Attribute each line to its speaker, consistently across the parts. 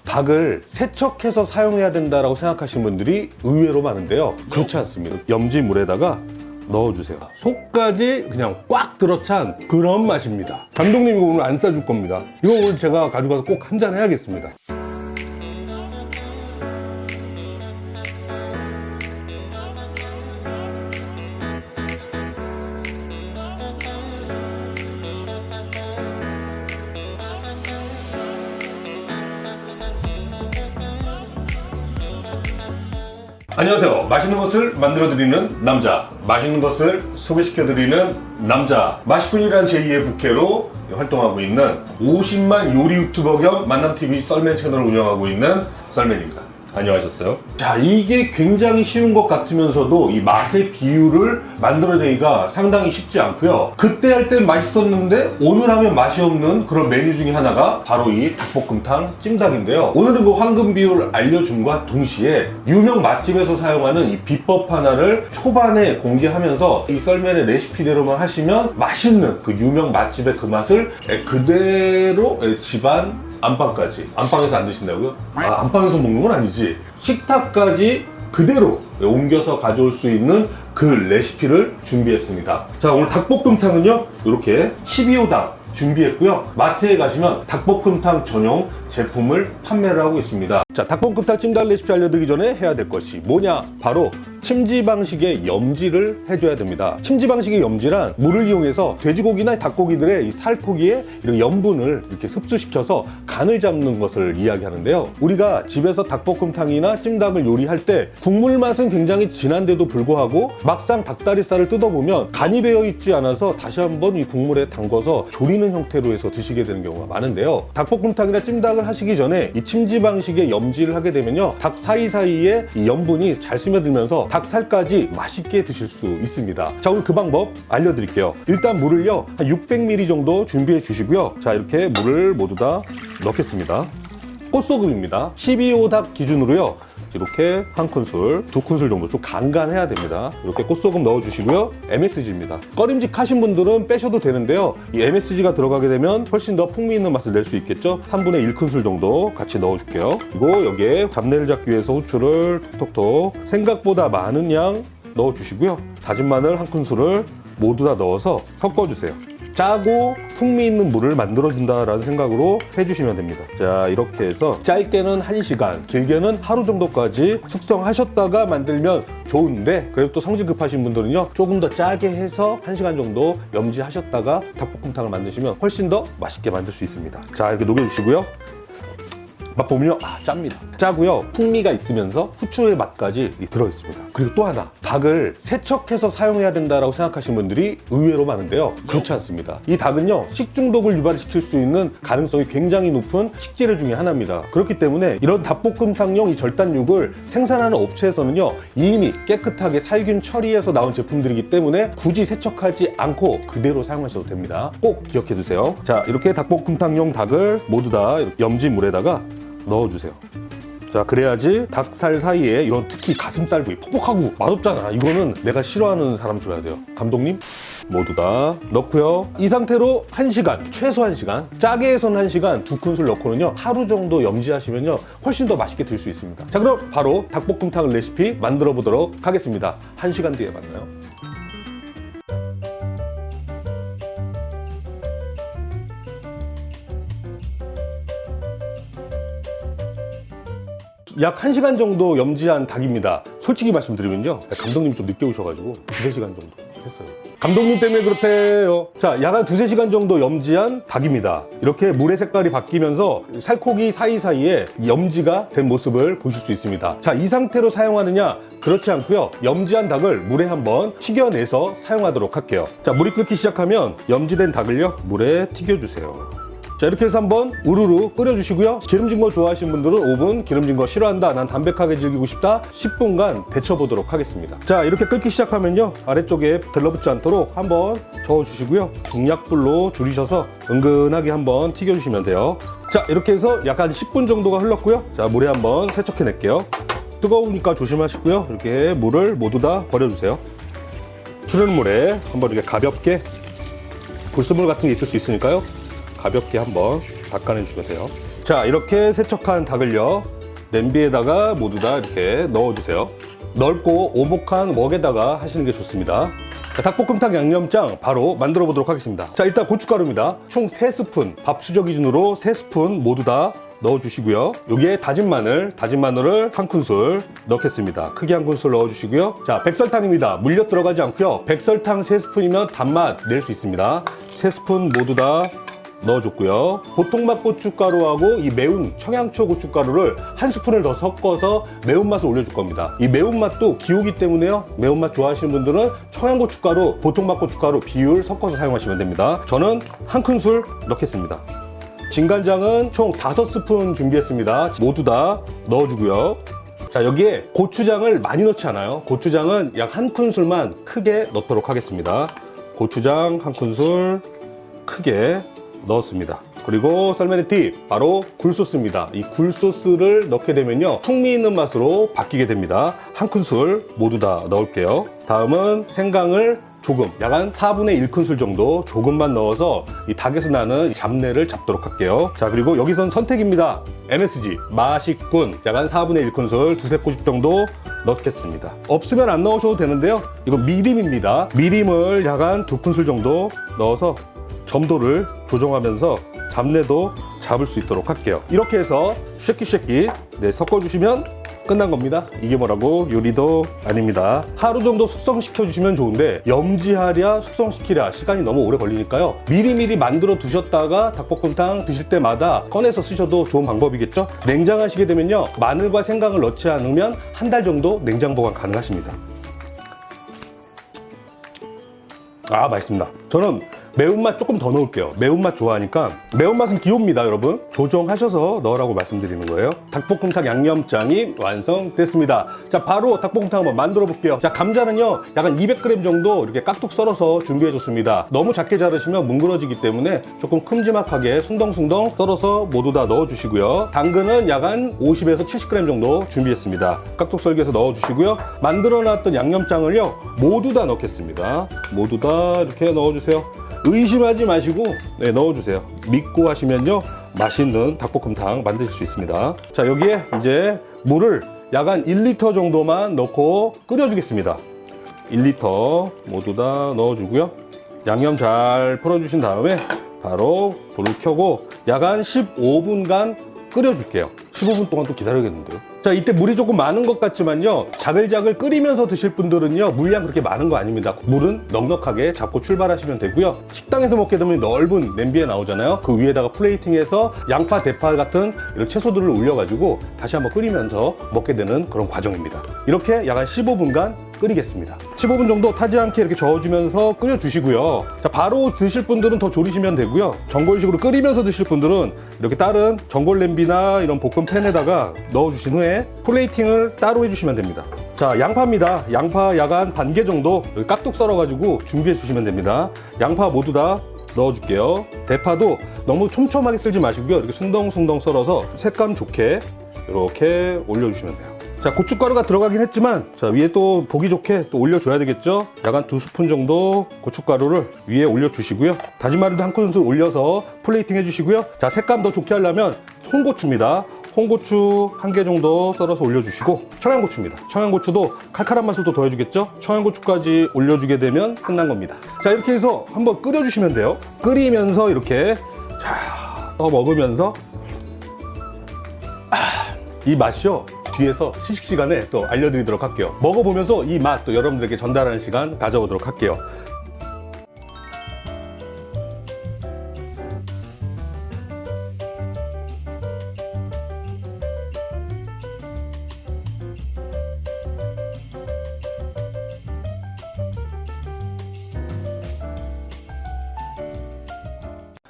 Speaker 1: 닭을 세척해서 사용해야 된다고 생각하시는 분들이 의외로 많은데요, 그렇지 않습니다. 염지물에다가 넣어주세요. 속까지 그냥 꽉 들어찬 그런 맛입니다. 감독님 이거 오늘 안 싸줄 겁니다. 이거 오늘 제가 가져가서 꼭 한잔 해야겠습니다. 안녕하세요. 맛있는 것을 만들어드리는 남자, 맛있는 것을 소개시켜드리는 남자, 맛있군이란 제2의 부캐로 활동하고 있는 50만 요리 유튜버 겸 만남TV 썰맨 채널을 운영하고 있는 썰맨입니다. 안녕하셨어요? 자, 이게 굉장히 쉬운 것 같으면서도 이 맛의 비율을 만들어내기가 상당히 쉽지 않고요. 그때 할 땐 맛있었는데 오늘 하면 맛이 없는 그런 메뉴 중에 하나가 바로 이 닭볶음탕 찜닭인데요. 오늘은 그 황금 비율 알려줌과 동시에 유명 맛집에서 사용하는 이 비법 하나를 초반에 공개하면서 이 썰맨의 레시피대로만 하시면 맛있는 그 유명 맛집의 그 맛을 그대로 집안 안방까지, 안방에서 안 드신다고요? 안방에서 먹는 건 아니지. 식탁까지 그대로 옮겨서 가져올 수 있는 그 레시피를 준비했습니다. 자, 오늘 닭볶음탕은요, 이렇게 12호 닭 준비했고요. 마트에 가시면 닭볶음탕 전용 제품을 판매를 하고 있습니다. 자, 닭볶음탕 찜닭 레시피 알려드리기 전에 해야 될 것이 뭐냐? 바로 침지방식의 염지를 해줘야 됩니다. 침지방식의 염지란 물을 이용해서 돼지고기나 닭고기들의 이 살코기에 이런 염분을 이렇게 흡수시켜서 간을 잡는 것을 이야기하는데요. 우리가 집에서 닭볶음탕이나 찜닭을 요리할 때 국물 맛은 굉장히 진한데도 불구하고 막상 닭다리살을 뜯어보면 간이 배어있지 않아서 다시 한번 이 국물에 담궈서 조리는 형태로 해서 드시게 되는 경우가 많은데요. 닭볶음탕이나 찜닭을 하시기 전에 이 침지방식의 염지를 하게 되면요, 닭 사이사이에 이 염분이 잘 스며들면서 닭살까지 맛있게 드실 수 있습니다. 자, 오늘 그 방법 알려드릴게요. 일단 물을요, 한 600ml 정도 준비해 주시고요. 자, 이렇게 물을 모두 다 넣겠습니다. 꽃소금입니다. 12호 닭 기준으로요, 이렇게 한 큰술, 두 큰술 정도 좀 간간해야 됩니다. 이렇게 꽃소금 넣어주시고요. MSG입니다. 꺼림직하신 분들은 빼셔도 되는데요, 이 MSG가 들어가게 되면 훨씬 더 풍미 있는 맛을 낼 수 있겠죠. 3분의 1큰술 정도 같이 넣어줄게요. 그리고 여기에 잡내를 잡기 위해서 후추를 톡톡톡 생각보다 많은 양 넣어주시고요. 다진 마늘 한 큰술을 모두 다 넣어서 섞어주세요. 짜고 풍미 있는 물을 만들어준다라는 생각으로 해주시면 됩니다. 자, 이렇게 해서 짧게는 1시간, 길게는 하루 정도까지 숙성하셨다가 만들면 좋은데, 그래도 또 성질 급하신 분들은요, 조금 더 짜게 해서 1시간 정도 염지하셨다가 닭볶음탕을 만드시면 훨씬 더 맛있게 만들 수 있습니다. 자, 이렇게 녹여주시고요. 맛보면요, 짭니다. 짜고요, 풍미가 있으면서 후추의 맛까지 들어있습니다. 그리고 또 하나, 닭을 세척해서 사용해야 된다고 생각하시는 분들이 의외로 많은데요, 그렇지 않습니다. 이 닭은요, 식중독을 유발시킬 수 있는 가능성이 굉장히 높은 식재료 중에 하나입니다. 그렇기 때문에 이런 닭볶음탕용 이 절단육을 생산하는 업체에서는요, 이미 깨끗하게 살균 처리해서 나온 제품들이기 때문에 굳이 세척하지 않고 그대로 사용하셔도 됩니다. 꼭 기억해 두세요. 자, 이렇게 닭볶음탕용 닭을 모두 다 염지물에다가 넣어주세요. 자, 그래야지 닭살 사이에 이런 특히 가슴살 부위 퍽퍽하고 맛없잖아. 이거는 내가 싫어하는 사람 줘야 돼요. 감독님, 모두 다 넣고요. 이 상태로 1시간, 최소 1시간, 짜게 해서는 1시간, 두 큰술 넣고는요, 하루 정도 염지하시면요, 훨씬 더 맛있게 드실 수 있습니다. 자, 그럼 바로 닭볶음탕 레시피 만들어 보도록 하겠습니다. 1시간 뒤에 만나요. 약 1시간 정도 염지한 닭입니다. 솔직히 말씀드리면요, 감독님이 좀 늦게 오셔가지고 2~3시간 정도 했어요. 감독님 때문에 그렇대요. 자, 약 한 2~3시간 정도 염지한 닭입니다. 이렇게 물의 색깔이 바뀌면서 살코기 사이사이에 염지가 된 모습을 보실 수 있습니다. 자, 이 상태로 사용하느냐? 그렇지 않고요, 염지한 닭을 물에 한번 튀겨내서 사용하도록 할게요. 자, 물이 끓기 시작하면 염지된 닭을요, 물에 튀겨주세요. 자, 이렇게 해서 한번 우르르 끓여주시고요. 기름진 거 좋아하시는 분들은 5분, 기름진 거 싫어한다, 난 담백하게 즐기고 싶다, 10분간 데쳐보도록 하겠습니다. 자, 이렇게 끓기 시작하면요, 아래쪽에 들러붙지 않도록 한번 저어주시고요. 중약불로 줄이셔서 은근하게 한번 튀겨주시면 돼요. 자, 이렇게 해서 약간 10분 정도가 흘렀고요. 자, 물에 한번 세척해낼게요. 뜨거우니까 조심하시고요. 이렇게 물을 모두 다 버려주세요. 흐르는 물에 한번 이렇게 가볍게, 불순물 같은 게 있을 수 있으니까요, 가볍게 한번 닦아내주시면 돼요. 자, 이렇게 세척한 닭을요, 냄비에다가 모두 다 이렇게 넣어주세요. 넓고 오목한 웍에다가 하시는 게 좋습니다. 자, 닭볶음탕 양념장 바로 만들어 보도록 하겠습니다. 자, 일단 고춧가루입니다. 총 3스푼, 밥수저 기준으로 3스푼 모두 다 넣어주시고요. 여기에 다진 마늘을 한 큰술 넣겠습니다. 크게 한 큰술 넣어주시고요. 자, 백설탕입니다. 물엿 들어가지 않고요. 백설탕 3스푼이면 단맛 낼 수 있습니다. 3스푼 모두 다 넣어줬고요. 보통맛 고춧가루하고 이 매운 청양초 고춧가루를 한 스푼을 더 섞어서 매운맛을 올려줄 겁니다. 이 매운맛도 기호기 때문에요. 매운맛 좋아하시는 분들은 청양고춧가루, 보통맛 고춧가루 비율 섞어서 사용하시면 됩니다. 저는 한 큰술 넣겠습니다. 진간장은 총 5스푼 준비했습니다. 모두 다 넣어주고요. 자, 여기에 고추장을 많이 넣지 않아요. 고추장은 약 한 큰술만 크게 넣도록 하겠습니다. 고추장 한 큰술 크게 넣었습니다. 그리고 썰매의 팁, 바로 굴소스입니다. 이 굴소스를 넣게 되면요, 풍미 있는 맛으로 바뀌게 됩니다. 한 큰술 모두 다 넣을게요. 다음은 생강을 조금, 약 한 4분의 1큰술 정도 조금만 넣어서 이 닭에서 나는 잡내를 잡도록 할게요. 자, 그리고 여기선 선택입니다. MSG, 맛있군, 약 한 4분의 1큰술, 두세 꼬집 정도 넣겠습니다. 없으면 안 넣으셔도 되는데요. 이건 미림입니다. 미림을 약 한 2큰술 정도 넣어서 점도를 조정하면서 잡내도 잡을 수 있도록 할게요. 이렇게 해서 쉐끼쉐끼 섞어주시면 끝난 겁니다. 이게 뭐라고 요리도 아닙니다. 하루 정도 숙성시켜 주시면 좋은데 염지하랴 숙성시키랴 시간이 너무 오래 걸리니까요, 미리미리 만들어 두셨다가 닭볶음탕 드실 때마다 꺼내서 쓰셔도 좋은 방법이겠죠. 냉장하시게 되면요, 마늘과 생강을 넣지 않으면 한 달 정도 냉장 보관 가능하십니다. 아, 맛있습니다. 저는 매운맛 조금 더 넣을게요. 매운맛 좋아하니까. 매운맛은 기호입니다, 여러분. 조정하셔서 넣으라고 말씀드리는 거예요. 닭볶음탕 양념장이 완성됐습니다. 자, 바로 닭볶음탕 한번 만들어 볼게요. 자, 감자는요, 약 한 200g 정도 이렇게 깍둑 썰어서 준비해 줬습니다. 너무 작게 자르시면 뭉그러지기 때문에 조금 큼지막하게 숭덩숭덩 썰어서 모두 다 넣어 주시고요. 당근은 약 한 50에서 70g 정도 준비했습니다. 깍둑 썰기해서 넣어 주시고요. 만들어 놨던 양념장을요, 모두 다 넣겠습니다. 모두 다 이렇게 넣어 주세요. 의심하지 마시고 넣어주세요. 믿고 하시면요, 맛있는 닭볶음탕 만드실 수 있습니다. 자, 여기에 이제 물을 약 한 1리터 정도만 넣고 끓여주겠습니다. 1리터 모두 다 넣어주고요. 양념 잘 풀어주신 다음에 바로 불을 켜고 약 한 15분간 끓여줄게요. 15분 동안 또 기다려야겠는데요. 자, 이때 물이 조금 많은 것 같지만요, 자글자글 끓이면서 드실 분들은요, 물량 그렇게 많은 거 아닙니다. 물은 넉넉하게 잡고 출발하시면 되고요. 식당에서 먹게 되면 넓은 냄비에 나오잖아요. 그 위에다가 플레이팅해서 양파, 대파 같은 이런 채소들을 올려가지고 다시 한번 끓이면서 먹게 되는 그런 과정입니다. 이렇게 약 한 15분간 끓이겠습니다. 15분 정도 타지 않게 이렇게 저어주면서 끓여주시고요. 자, 바로 드실 분들은 더 졸이시면 되고요. 전골식으로 끓이면서 드실 분들은 이렇게 다른 전골 냄비나 이런 볶음팬에다가 넣어주신 후에 플레이팅을 따로 해주시면 됩니다. 자, 양파입니다. 양파 약 한 반 개 정도 깍둑 썰어가지고 준비해 주시면 됩니다. 양파 모두 다 넣어줄게요. 대파도 너무 촘촘하게 썰지 마시고요, 이렇게 숭덩숭덩 썰어서 색감 좋게 이렇게 올려주시면 돼요. 자, 고춧가루가 들어가긴 했지만, 자, 위에 또 보기 좋게 또 올려줘야 되겠죠. 약 한 2스푼 정도 고춧가루를 위에 올려주시고요. 다진 마늘도 한 큰술 올려서 플레이팅 해주시고요. 자, 색감 더 좋게 하려면 홍고추입니다. 홍고추 한 개 정도 썰어서 올려주시고, 청양고추입니다. 청양고추도 칼칼한 맛을 또 더해주겠죠. 청양고추까지 올려주게 되면 끝난 겁니다. 자, 이렇게 해서 한번 끓여주시면 돼요. 끓이면서 이렇게 자, 떠 먹으면서 이 맛이요, 뒤에서 시식 시간에 또 알려드리도록 할게요. 먹어보면서 이 맛 또 여러분들에게 전달하는 시간 가져보도록 할게요.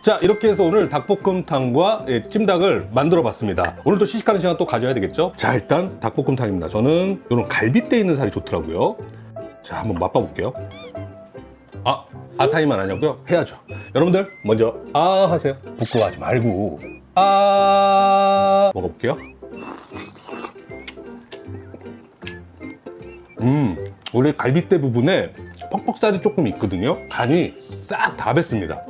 Speaker 1: 자, 이렇게 해서 오늘 닭볶음탕과 찜닭을 만들어 봤습니다. 오늘도 시식하는 시간 또 가져야 되겠죠? 자, 일단 닭볶음탕입니다. 저는 이런 갈빗대 있는 살이 좋더라고요. 자, 한번 맛봐볼게요. 타임만 하냐고요? 해야죠. 여러분들 먼저 하세요. 부끄러워하지 말고 먹어볼게요. 원래 갈빗대 부분에 퍽퍽살이 조금 있거든요. 간이 싹 다 뱄습니다.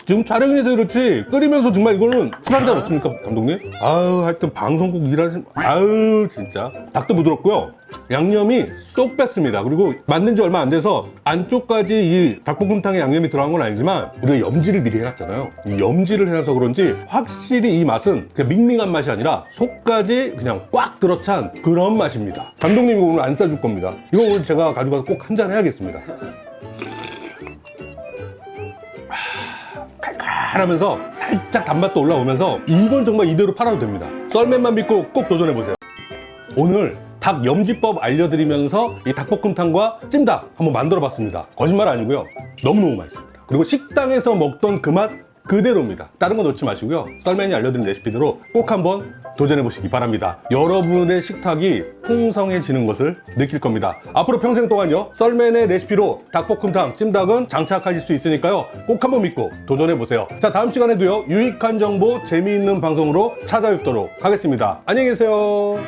Speaker 2: 지금 촬영해서 그렇지 끓이면서 정말 이거는 술 한잔 없습니까 감독님? 아유 하여튼 방송국 일하신 아유 진짜 닭도 부드럽고요 양념이 쏙 뺐습니다. 그리고 만든 지 얼마 안 돼서 안쪽까지 이 닭볶음탕에 양념이 들어간 건 아니지만 우리가 염지를 미리 해놨잖아요. 이 염지를 해놔서 그런지 확실히 이 맛은 그냥 밍밍한 맛이 아니라 속까지 그냥 꽉 들어찬 그런 맛입니다. 감독님 이거 오늘 안 싸줄 겁니다. 이거 오늘 제가 가져가서 꼭 한잔 해야겠습니다. 칼칼하면서 살짝 단맛도 올라오면서 이건 정말 이대로 팔아도 됩니다. 썰맨만 믿고 꼭 도전해보세요. 오늘 닭 염지법 알려드리면서 이 닭볶음탕과 찜닭 한번 만들어봤습니다. 거짓말 아니고요. 너무너무 맛있습니다. 그리고 식당에서 먹던 그 맛 그대로입니다. 다른 거 넣지 마시고요. 썰맨이 알려드린 레시피대로 꼭 한번 도전해보시기 바랍니다. 여러분의 식탁이 풍성해지는 것을 느낄 겁니다. 앞으로 평생 동안요 썰맨의 레시피로 닭볶음탕, 찜닭은 장착하실 수 있으니까요 꼭 한번 믿고 도전해보세요. 자, 다음 시간에도요 유익한 정보, 재미있는 방송으로 찾아뵙도록 하겠습니다. 안녕히 계세요.